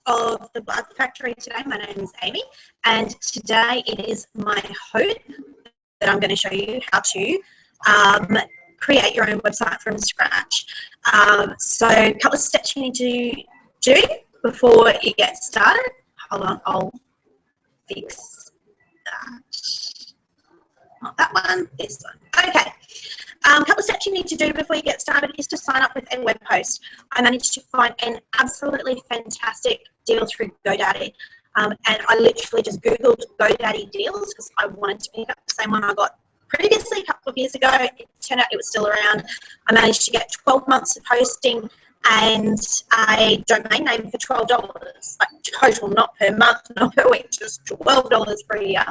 of the Blood Factory today. My name is Amy, and today it is my hope that I'm going to show you how to create your own website from scratch. So a couple of steps you need to do before you get started. Hold on, I'll fix that. Not that one, this one. Okay. A couple of steps you need to do before you get started is to sign up with a web host. I managed to find an absolutely fantastic deal through GoDaddy. And I literally just Googled GoDaddy deals because I wanted to pick up the same one I got previously a couple of years ago. It turned out it was still around. I managed to get 12 months of hosting and a domain name for $12, like total, not per month, not per week, just $12 for a year.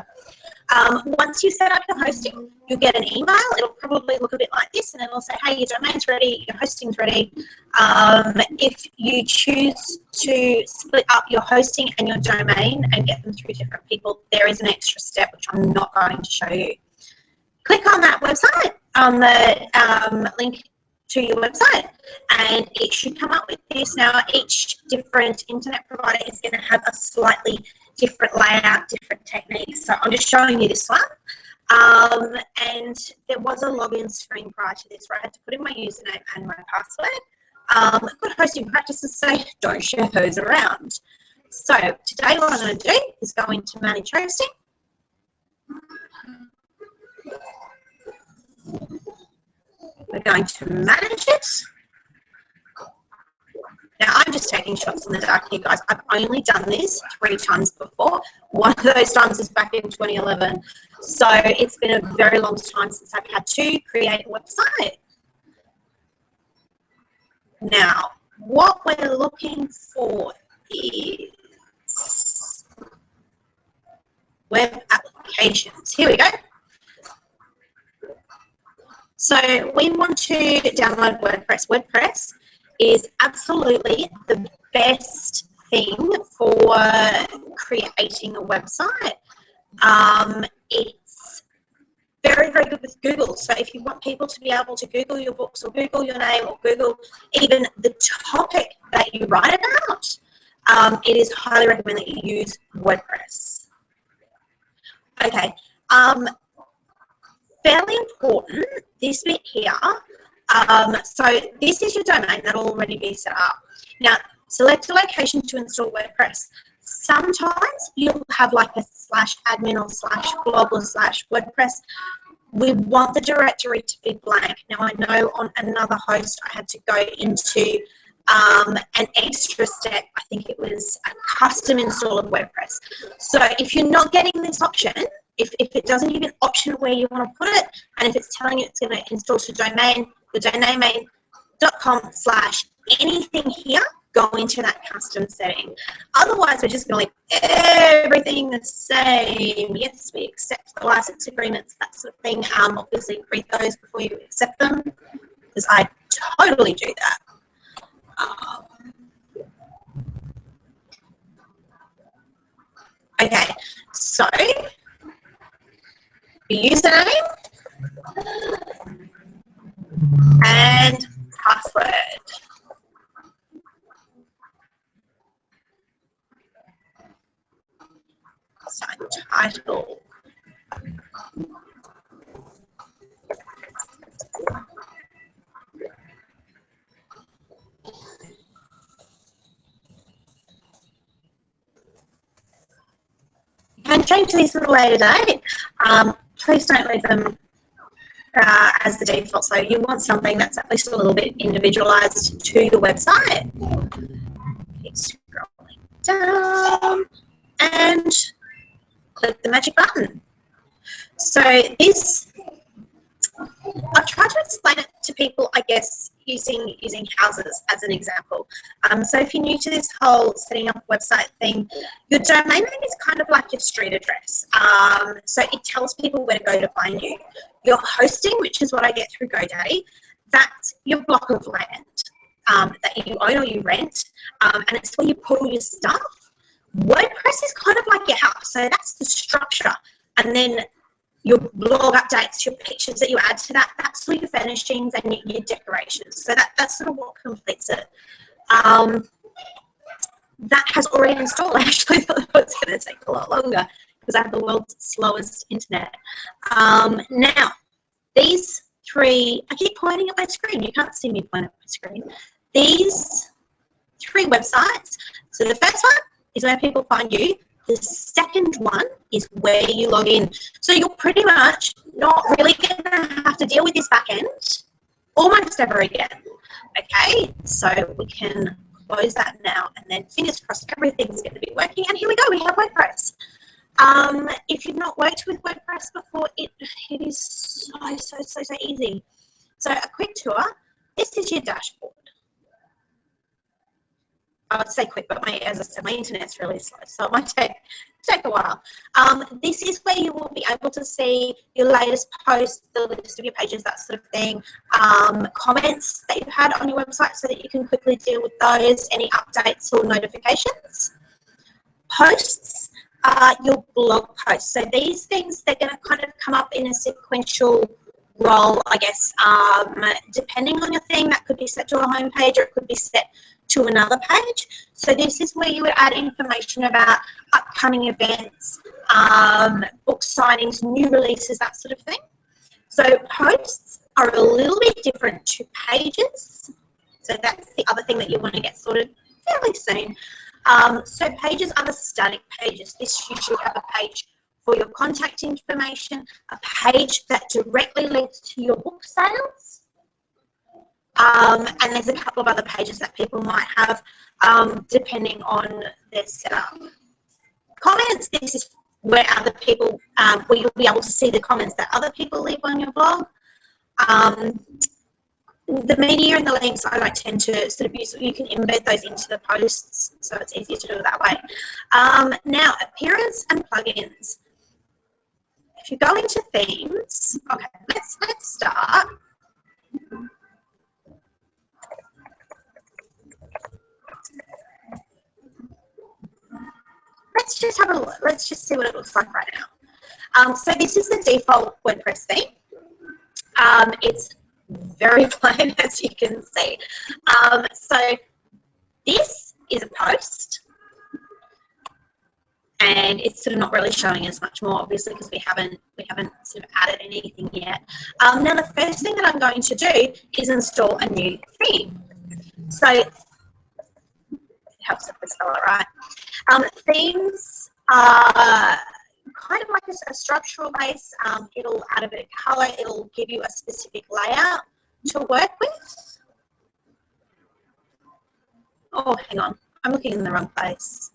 Once you set up your hosting, you'll get an email. It'll probably look a bit like this, and it'll say, hey, your domain's ready, your hosting's ready. If you choose to split up your hosting and your domain and get them through different people, there is an extra step, which I'm not going to show you. Click on that website, on the link to your website, and it should come up with this. Now, each different internet provider is going to have a slightly different layout, different techniques. So I'm just showing you this one. And there was a login screen prior to this where I had to put in my username and my password. Good hosting practices say don't share those around. So today what I'm going to do is go into manage hosting. We're going to manage it. Now, I'm just taking shots in the dark here, guys. I've only done this 3 times before. One of those times is back in 2011. So it's been a very long time since I've had to create a website. Now, what we're looking for is web applications. Here we go. So we want to download WordPress. WordPress is absolutely the best thing for creating a website. It's very, very good with Google. So if you want people to be able to Google your books or Google your name or Google even the topic that you write about, it is highly recommended that you use WordPress. Okay. Fairly important, this bit here. So this is your domain that'll already be set up. Now, select a location to install WordPress. Sometimes you'll have like a /admin or /blog or /WordPress. We want the directory to be blank. Now, I know on another host I had to go into an extra step. I think it was a custom install of WordPress. So if you're not getting this option, if it doesn't give an option where you want to put it, and if it's telling you it's going to install to domain, the domain.com/ anything here, go into that custom setting. Otherwise, we're just going to leave everything the same. Yes, we accept the license agreements, that sort of thing. Obviously, read those before you accept them, because I totally do that. Okay, so username and password. So title. You can change these at a later date. Please don't leave them as the default. So you want something that's at least a little bit individualized to your website. Keep scrolling down and click the magic button. So this, I've tried to explain it to people, I guess, using houses as an example. So if you're new to this whole setting up a website thing, your domain name is kind of like your street address. So it tells people where to go to find you. Your hosting, which is what I get through GoDaddy, that's your block of land that you own or you rent, and it's where you put all your stuff. WordPress is kind of like your house, so that's the structure. And then your blog updates, your pictures that you add to that, that's all your furnishings and your decorations. So that's sort of what completes it. that has already installed. I actually thought it was going to take a lot longer because I have the world's slowest internet. Now, these three, I keep pointing at my screen. You can't see me point at my screen. These three websites. So the first one is where people find you. The second one is where you log in. So you're pretty much not really going to have to deal with this back end almost ever again. Okay, so we can close that now, and then fingers crossed everything's going to be working. And here we go, we have WordPress. If you've not worked with WordPress before, it is so easy. So a quick tour. This is your dashboard. I would say quick, but as I said, my internet's really slow, so it might take a while. This is where you will be able to see your latest posts, the list of your pages, that sort of thing, comments that you've had on your website so that you can quickly deal with those, any updates or notifications. Posts are your blog posts. So these things, they're going to kind of come up in a sequential role, I guess, depending on your theme. That could be set to a home page or it could be set to another page. So this is where you would add information about upcoming events, book signings, new releases, that sort of thing. So posts are a little bit different to pages. So that's the other thing that you want to get sorted fairly soon. So pages are the static pages. This you should have a page for your contact information, a page that directly links to your book sales. And there's a couple of other pages that people might have depending on their setup. Comments, this is where other people, where you'll be able to see the comments that other people leave on your blog. The media and the links I don't tend to sort of use, you can embed those into the posts, so it's easier to do it that way. Now, appearance and plugins. If you go into themes, okay, let's start. Let's just have a look. Let's just see what it looks like right now. So this is the default WordPress theme. It's very plain, as you can see. So this is a post, and it's sort of not really showing us much more, obviously, because we haven't sort of added anything yet. Now, the first thing that I'm going to do is install a new theme. So it helps if we spell it right. Themes are kind of like a structural base. It'll add a bit of color. It'll give you a specific layout to work with. Oh, hang on. I'm looking in the wrong place.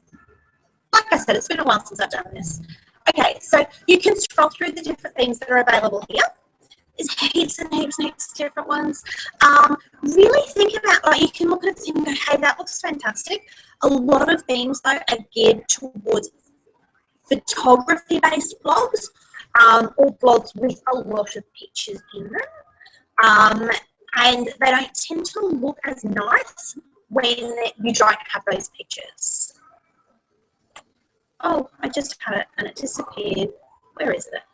Like I said, it's been a while since I've done this. Okay, so you can scroll through the different themes that are available here. There's heaps and heaps of different ones. Really think about, like, you can look at a theme and go, hey, that looks fantastic. A lot of themes, though, are geared towards photography-based blogs or blogs with a lot of pictures in them. And they don't tend to look as nice when you don't have those pictures. Oh, I just had it and it disappeared. Where is it?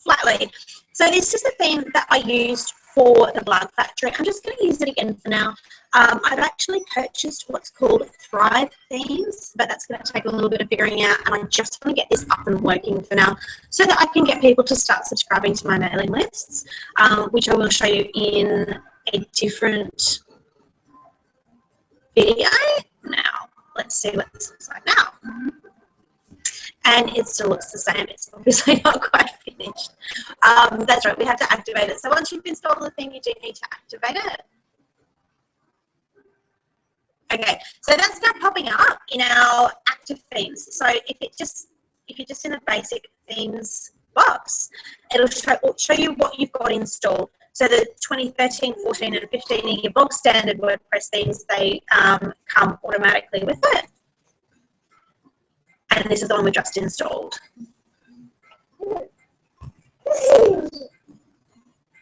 Flatly. So this is the theme that I used for the Blog Factory. I'm just going to use it again for now. I've actually purchased what's called Thrive Themes, but that's going to take a little bit of figuring out, and I just want to get this up and working for now so that I can get people to start subscribing to my mailing lists, which I will show you in a different video. Now, let's see what this looks like now. And it still looks the same. It's obviously not quite finished. That's right, we have to activate it. So once you've installed the thing, you do need to activate it. Okay, so that's now popping up in our active themes. So if you're just in a basic themes box, it'll show you what you've got installed. So the 2013, 14, and 15 are your bog standard WordPress themes. They come automatically with it. And this is the one we just installed.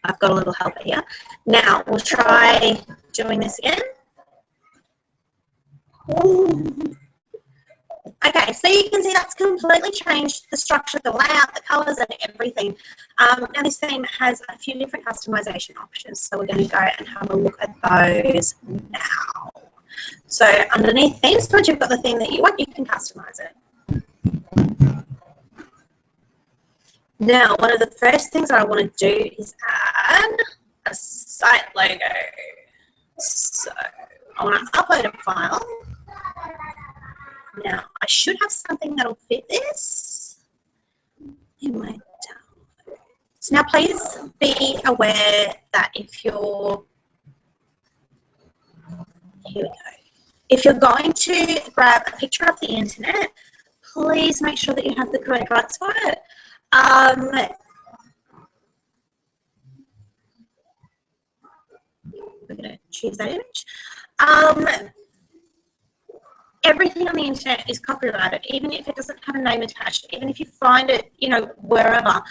I've got a little helper here. Now we'll try doing this again. Okay, so you can see that's completely changed the structure, the layout, the colors, and everything. Now this theme has a few different customization options, so we're going to go and have a look at those now. So underneath themes, once you've got the theme that you want, you can customize it. Now, one of the first things that I want to do is add a site logo. So I want to upload a file. Now, I should have something that'll fit this in my download. So now please be aware that if you're, here we go. If you're going to grab a picture of the internet, please make sure that you have the correct rights for it. We're going to choose that image. Everything on the internet is copyrighted, even if it doesn't have a name attached, even if you find it, you know, wherever,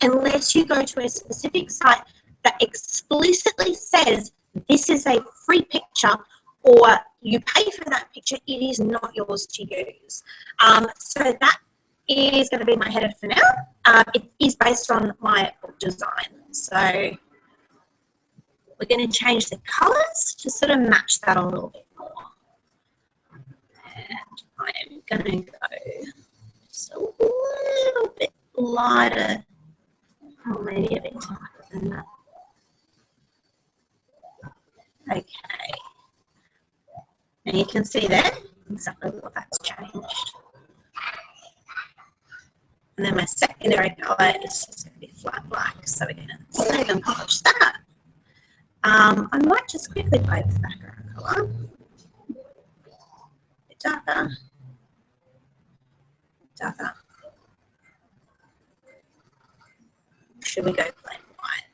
unless you go to a specific site that explicitly says this is a free picture or you pay for that picture, it is not yours to use. So that is going to be my header for now. It is based on my book design. So we're going to change the colors to sort of match that a little bit more. And I'm going to go just a little bit lighter, or maybe a bit darker than that. Okay. And you can see there exactly what that's changed. And then my secondary color is just going to be flat black. So we're going to save and publish that. I might just quickly play with the background color. A bit darker. Darker. Should we go plain white?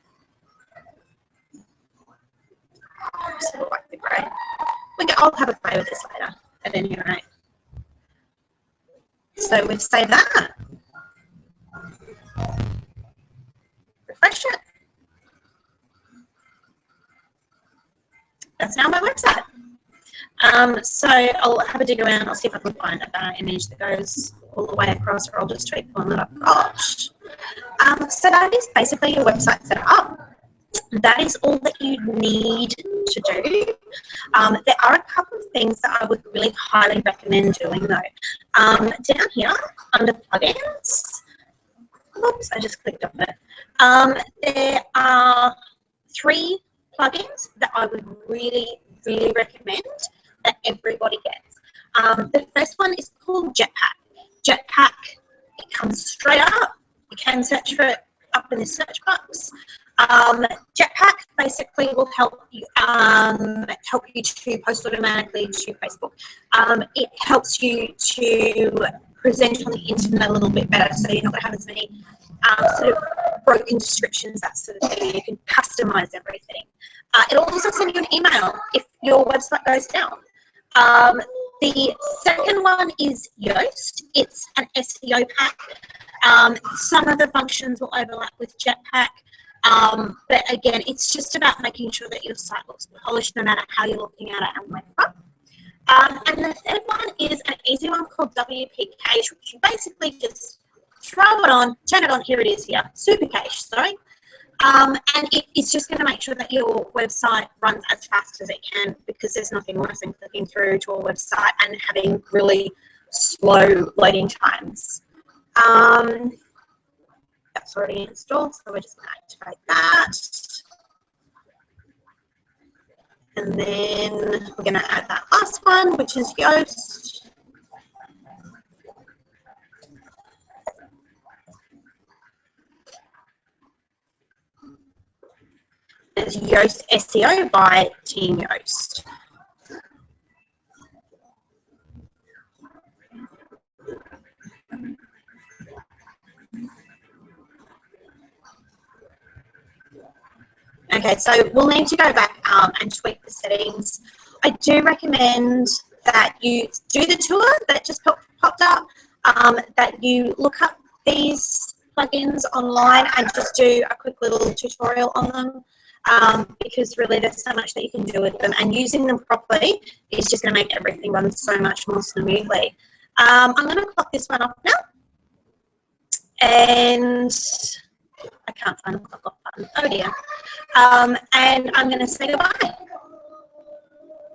So we'll like the grey. I'll have a play with this later, at any rate. So we've saved that. Refresh it. That's now my website. So I'll have a dig around. I'll see if I can find a banner image that goes all the way across, or I'll just tweak one that I've got. So that is basically your website set up. That is all that you need to do. There are a couple of things that I would really highly recommend doing though. Down here under plugins, oops, I just clicked on it. There are 3 plugins that I would really, really recommend that everybody gets. The first one is called Jetpack. Jetpack, it comes straight up. You can search for it up in the search box. Jetpack basically will help you to post automatically to Facebook. It helps you to present on the internet a little bit better, so you're not going to have as many sort of broken descriptions, that sort of thing. You can customize everything. It'll also send you an email if your website goes down. The second one is Yoast. It's an SEO pack. Some of the functions will overlap with Jetpack. But again, it's just about making sure that your site looks polished no matter how you're looking at it and wherever. And the third one is an easy one called WP Cache, which you basically just throw it on, turn it on, here it is here, Super Cache, sorry. And it's just going to make sure that your website runs as fast as it can, because there's nothing worse than clicking through to a website and having really slow loading times. That's already installed, so we're just going to activate that. And then we're going to add that last one, which is Yoast. It's Yoast SEO by Team Yoast. Okay, so we'll need to go back and tweak the settings. I do recommend that you do the tour that just popped up, that you look up these plugins online and just do a quick little tutorial on them, because really there's so much that you can do with them, and using them properly is just going to make everything run so much more smoothly. I'm going to clock this one off now, and I can't find the clock off button. Oh dear. And I'm going to say goodbye.